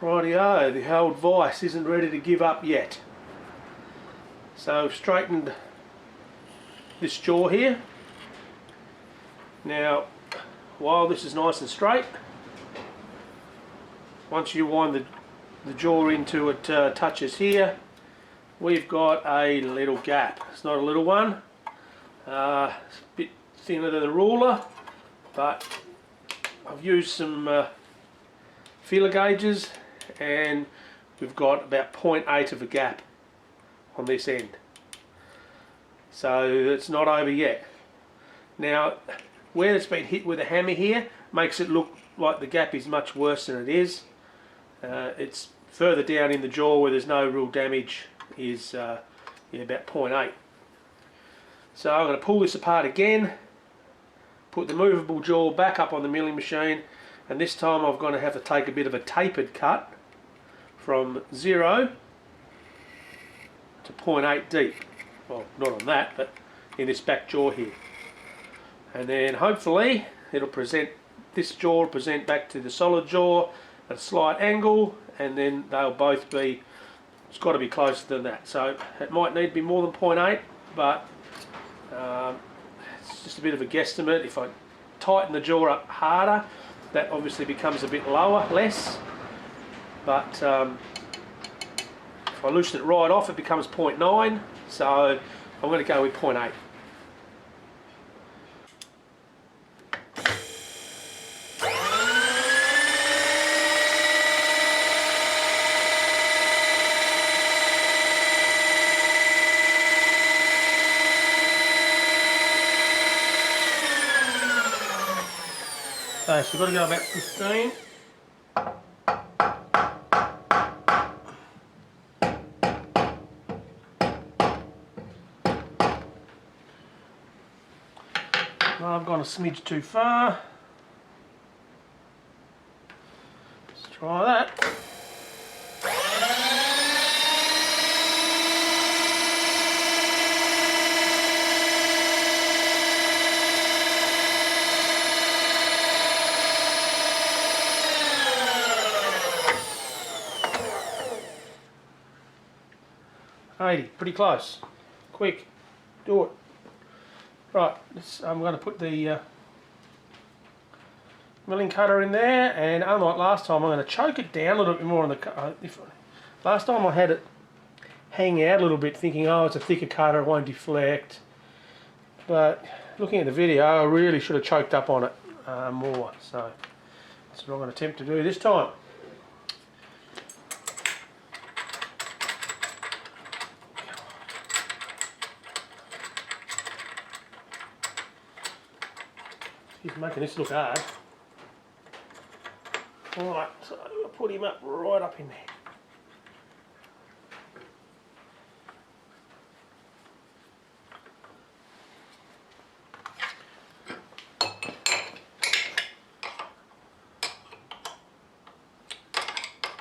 Rightio, the old vice isn't ready to give up yet. So I've straightened this jaw here. Now, while this is nice and straight, once you wind the jaw into it touches here, we've got a little gap. It's not a little one. It's a bit thinner than the ruler, but I've used some feeler gauges and we've got about 0.8 of a gap on this end. So it's not over yet. Now, where it's been hit with a hammer here makes it look like the gap is much worse than it is. It's further down in the jaw where there's no real damage is about 0.8. So I'm going to pull this apart again, put the movable jaw back up on the milling machine, and this time I'm going to have to take a bit of a tapered cut from 0 to 0.8 deep. Well, not on that, but in this back jaw here. And then hopefully it'll present, this jaw will present back to the solid jaw at a slight angle, and then they'll both be, it's got to be closer than that. So it might need to be more than 0.8, but it's just a bit of a guesstimate. If I tighten the jaw up harder, that obviously becomes a bit lower, less. But if I loosen it right off, it becomes 0.9. So I'm going to go with 0.8. Okay, so we've got to go about 15. Well, I've gone a smidge too far. Let's try that. Pretty close. Quick, do it. Right, I'm going to put the milling cutter in there, and unlike last time, I'm going to choke it down a little bit more on the. Last time I had it hang out a little bit, thinking, oh, it's a thicker cutter, it won't deflect. But looking at the video, I really should have choked up on it more. So that's what I'm going to attempt to do this time. He's making this look hard. Alright, so I'll put him up right up in there.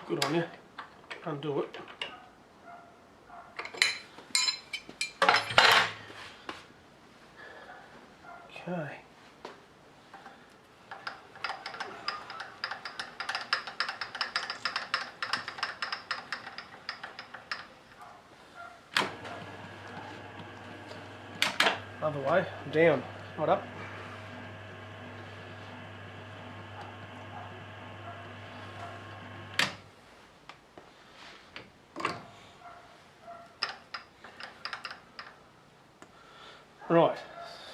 Good on you. Undo it. Okay. Other way, down, not up. Right,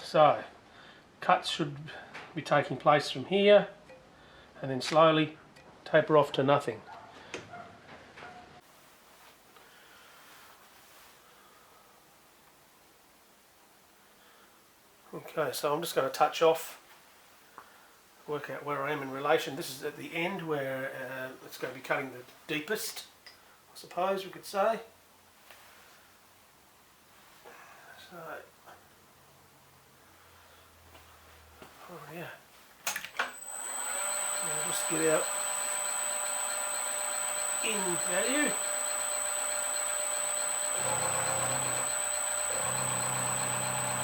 so cuts should be taking place from here and then slowly taper off to nothing. Okay, so I'm just going to touch off, work out where I am in relation. This is at the end where it's going to be cutting the deepest, I suppose we could say. So, oh yeah. Now just get out in value.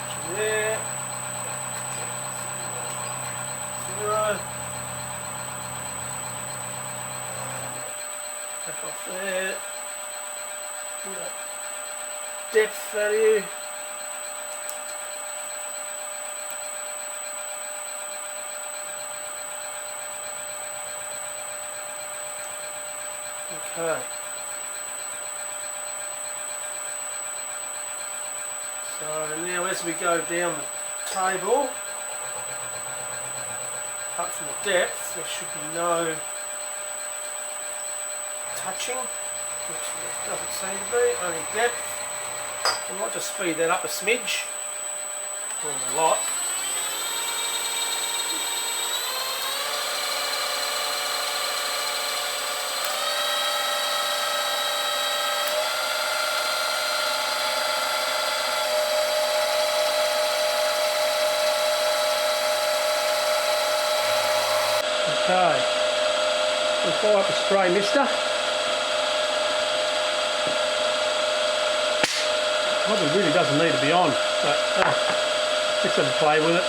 So there. 0. Back off there. Depth value. Okay. So now as we go down the table, up from the depth, there should be no touching, which there doesn't seem to be, only depth. I might just speed that up a smidge, or a lot. Okay, we'll fire up the spray mister. Probably really doesn't need to be on, but let's have a play with it.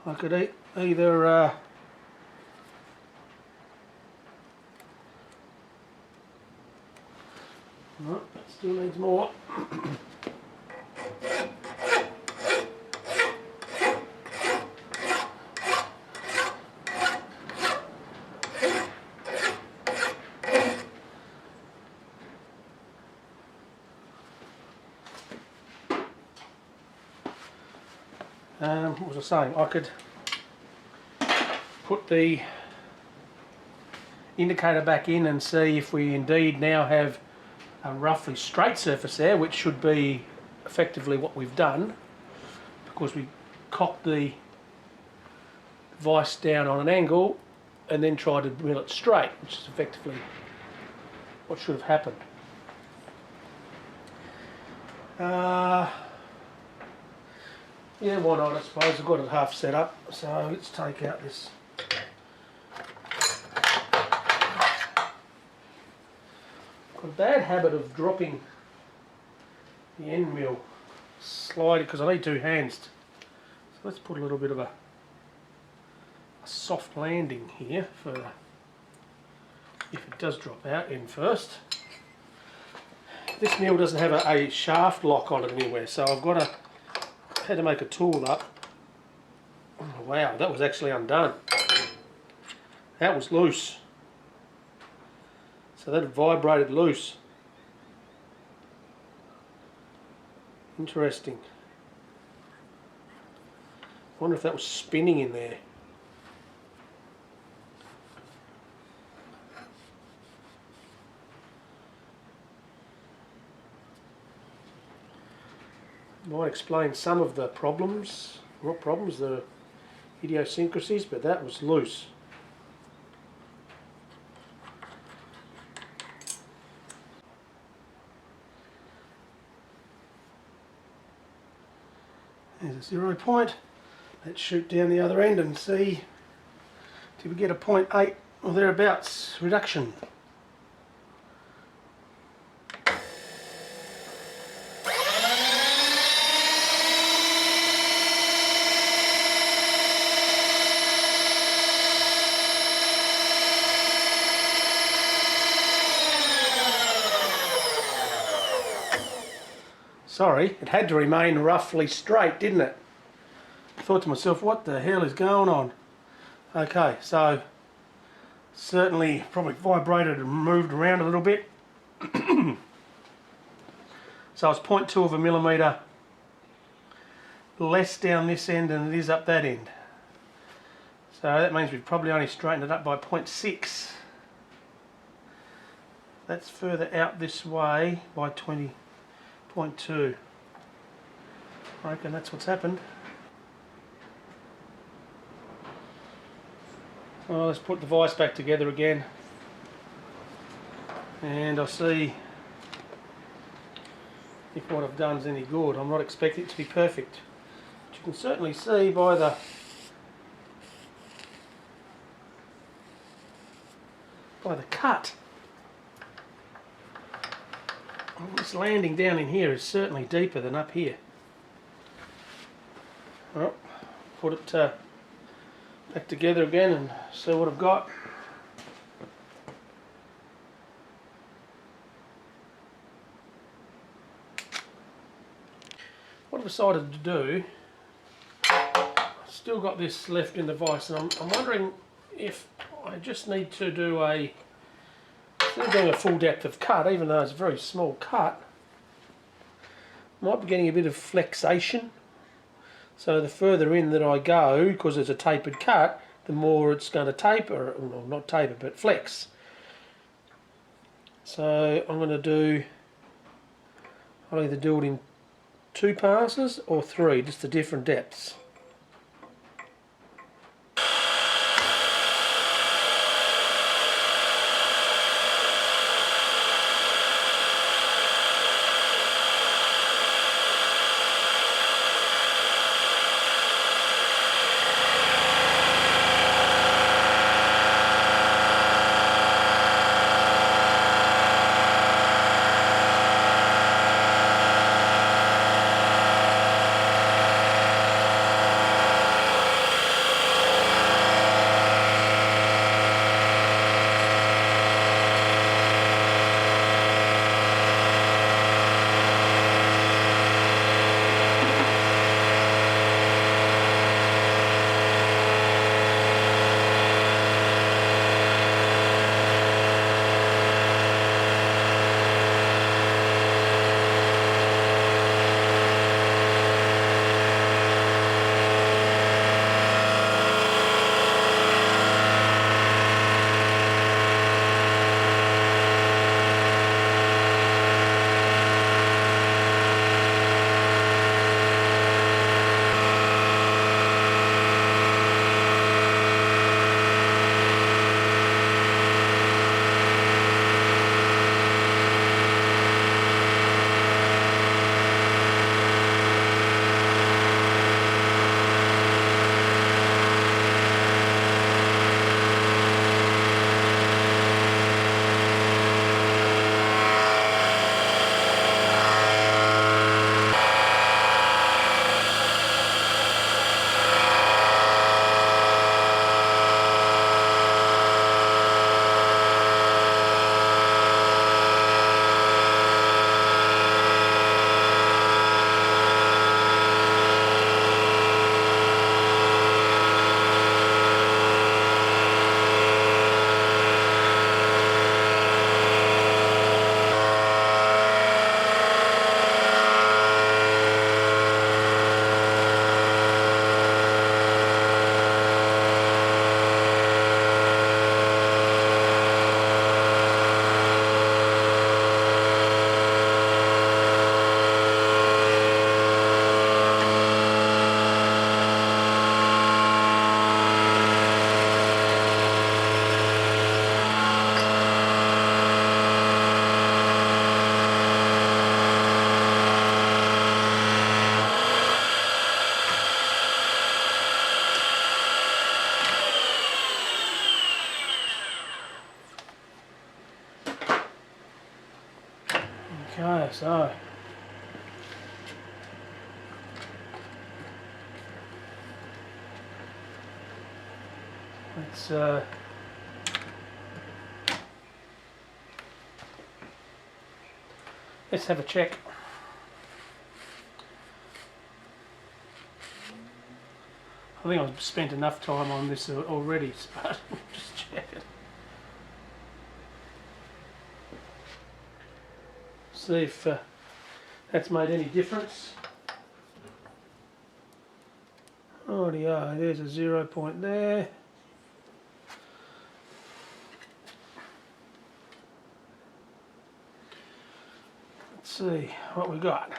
I could either no, it still needs more. What was I saying? I could put the indicator back in and see if we indeed now have a roughly straight surface there, which should be effectively what we've done, because we cocked the vice down on an angle and then tried to mill it straight, which is effectively what should have happened. Yeah, why not, I suppose. I've got it half set up, so let's take out this. I've got a bad habit of dropping the end mill slightly because I need two hands. So let's put a little bit of a soft landing here for if it does drop out in first. this mill doesn't have a shaft lock on it anywhere, so had to make a tool up. Oh, wow, that was actually undone. That was loose. So that vibrated loose. Interesting. I wonder if that was spinning in there. Might explain some of the problems, not problems, the idiosyncrasies, but that was loose. There's a 0 point. Let's shoot down the other end and see, did we get a 0.8 or thereabouts reduction? Sorry, it had to remain roughly straight, didn't it? I thought to myself, what the hell is going on? Okay, so certainly probably vibrated and moved around a little bit. So it's 0.2 of a millimetre less down this end than it is up that end. So that means we've probably only straightened it up by 0.6. That's further out this way by 20.2. I reckon that's what's happened. Well, let's put the vise back together again, and I'll see if what I've done is any good. I'm not expecting it to be perfect, but you can certainly see by the cut. This landing down in here is certainly deeper than up here. Well, put it back together again and see what I've got. What I've decided to do, I've still got this left in the vise, and I'm wondering if I just need to do instead of doing a full depth of cut, even though it's a very small cut, I might be getting a bit of flexation. So the further in that I go, because it's a tapered cut, the more it's going to taper, well, not taper, but flex. So I'm going to I'll either do it in 2 passes or 3, just the different depths. Okay, so let's have a check. I think I've spent enough time on this already, but just check it. See if that's made any difference. Rightio, there's a 0 point there. Let's see what we got.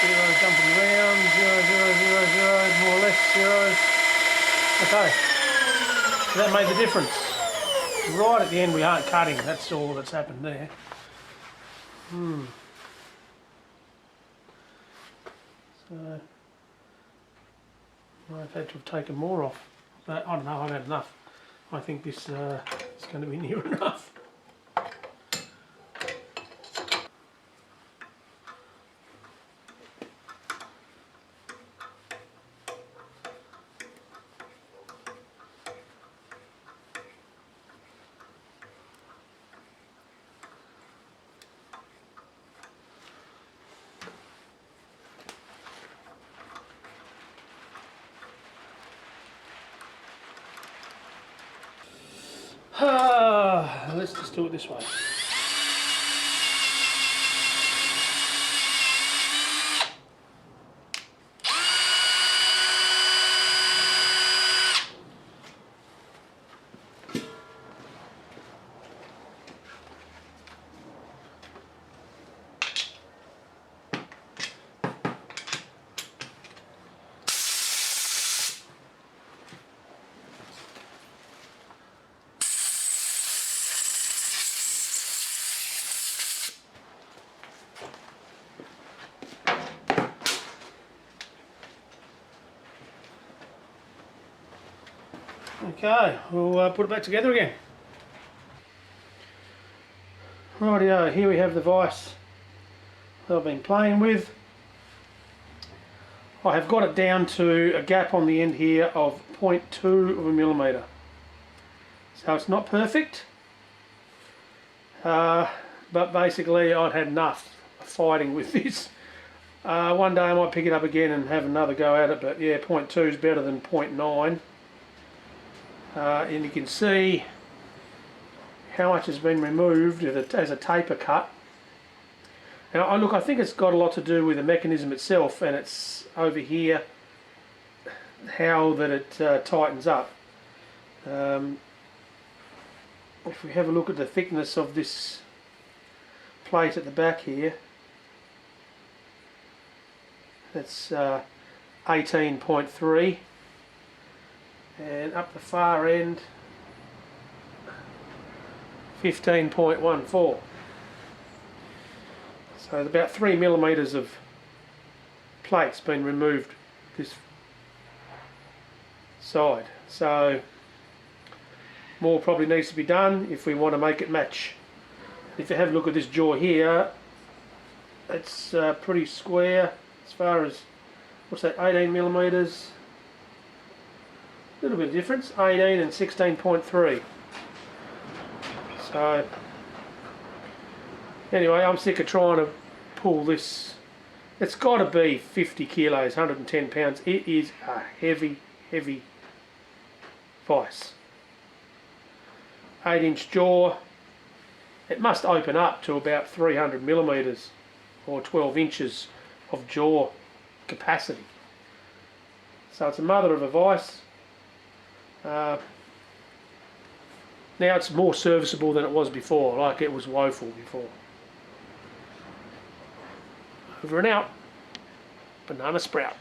Zero jumping around, 0, 0, 0, 0, more or less zeros. Okay, so that made the difference. Right at the end we aren't cutting, that's all that's happened there. So, I've had to have taken more off, but I don't know, I've had enough. I think this is going to be near enough. Let's just do it this way. Okay, we'll put it back together again. Rightio, here we have the vise that I've been playing with. I have got it down to a gap on the end here of 0.2 of a millimetre. So it's not perfect, but basically I'd had enough fighting with this. One day I might pick it up again and have another go at it, but yeah, 0.2 is better than 0.9. And you can see how much has been removed as a taper cut. Now look, I think it's got a lot to do with the mechanism itself, and it's over here how that it tightens up. If we have a look at the thickness of this plate at the back here, that's 18.3. And up the far end 15.14. So there's about 3 millimetres of plate's been removed this side. So more probably needs to be done if we want to make it match. If you have a look at this jaw here, it's pretty square as far as, what's that, 18 millimetres. A little bit of difference, 18 and 16.3. So anyway, I'm sick of trying to pull this. It's got to be 50 kilos, 110 pounds. It is a heavy, heavy vise. 8-inch jaw. It must open up to about 300 millimetres or 12 inches of jaw capacity. So it's a mother of a vise. Now it's more serviceable than it was before, like it was woeful before. Over and out. Banana Sprout.